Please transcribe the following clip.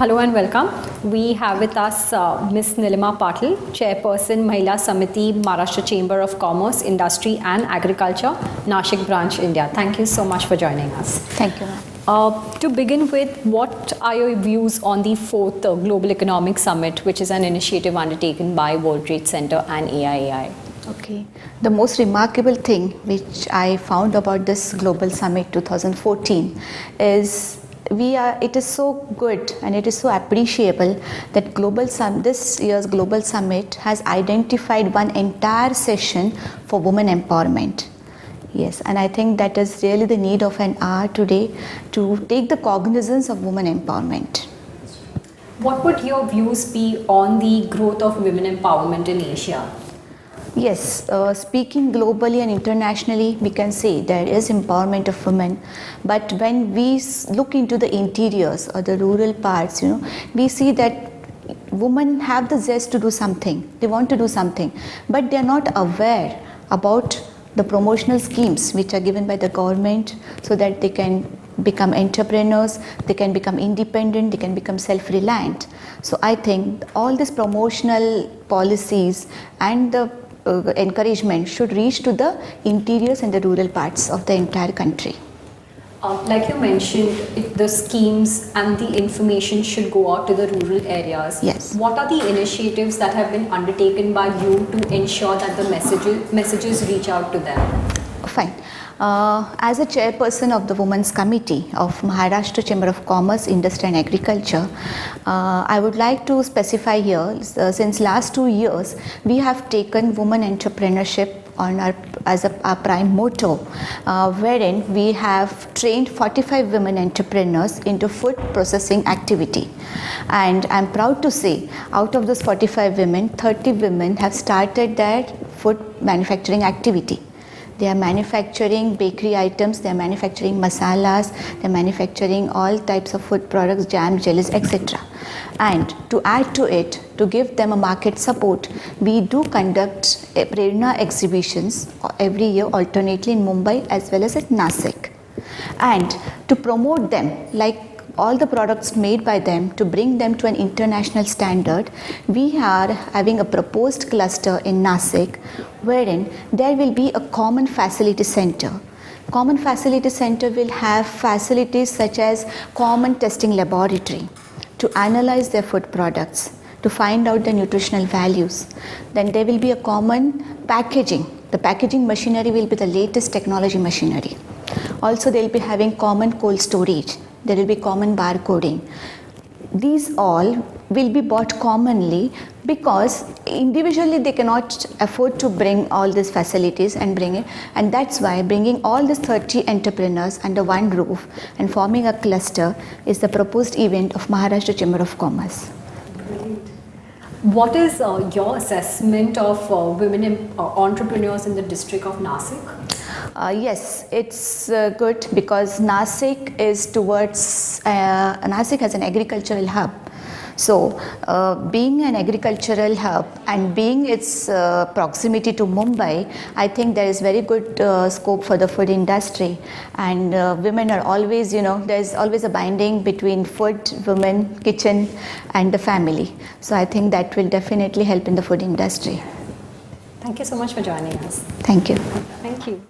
Hello and welcome. We have with us Ms. Nilima Patil, Chairperson, Mahila Samiti, Maharashtra Chamber of Commerce, Industry and Agriculture, Nashik Branch, India. Thank you so much for joining us. Thank you, ma'am. To begin with, what are your views on the 4th Global Economic Summit, which is an initiative undertaken by World Trade Center and AIAI? Okay. The most remarkable thing which I found about this Global Summit 2014 is it is so good and it is so appreciable that this year's Global Summit has identified one entire session for women empowerment. Yes, and I think that is really the need of an hour today to take the cognizance of women empowerment. What would your views be on the growth of women empowerment in Asia? Yes, speaking globally and internationally, we can say there is empowerment of women. But when we look into the interiors or the rural parts, we see that women have the zest to do something. They want to do something, but they are not aware about the promotional schemes which are given by the government so that they can become entrepreneurs, they can become independent, they can become self-reliant. So I think all these promotional policies and the encouragement should reach to the interiors and the rural parts of the entire country. Like you mentioned, the schemes and the information should go out to the rural areas. Yes. What are the initiatives that have been undertaken by you to ensure that the messages reach out to them? Fine. As a chairperson of the Women's Committee of Maharashtra Chamber of Commerce, Industry and Agriculture, I would like to specify here, since last 2 years, we have taken women entrepreneurship as our prime motto, wherein we have trained 45 women entrepreneurs into food processing activity. And I'm proud to say, out of those 45 women, 30 women have started their food manufacturing activity. They are manufacturing bakery items, they are manufacturing masalas, they are manufacturing all types of food products, jam, jellies, etc. And to add to it, to give them a market support, we do conduct Prerna exhibitions every year, alternately in Mumbai as well as at Nashik. And to promote them, like all the products made by them, to bring them to an international standard, we are having a proposed cluster in Nashik wherein there will be a common facility center. Common facility center will have facilities such as common testing laboratory to analyze their food products, to find out the nutritional values. Then there will be a common packaging. The packaging machinery will be the latest technology machinery. Also, they will be having common cold storage. There will be common barcoding. These all will be bought commonly because individually they cannot afford to bring all these facilities and bring it, and that's why bringing all these 30 entrepreneurs under one roof and forming a cluster is the proposed event of Maharashtra Chamber of Commerce. What is your assessment of women entrepreneurs in the district of Nashik? Yes, it's good because Nashik is towards, Nashik has an agricultural hub. So, being an agricultural hub and being its proximity to Mumbai, I think there is very good scope for the food industry. And women are always, there's always a binding between food, women, kitchen and the family. So, I think that will definitely help in the food industry. Thank you so much for joining us. Thank you. Thank you.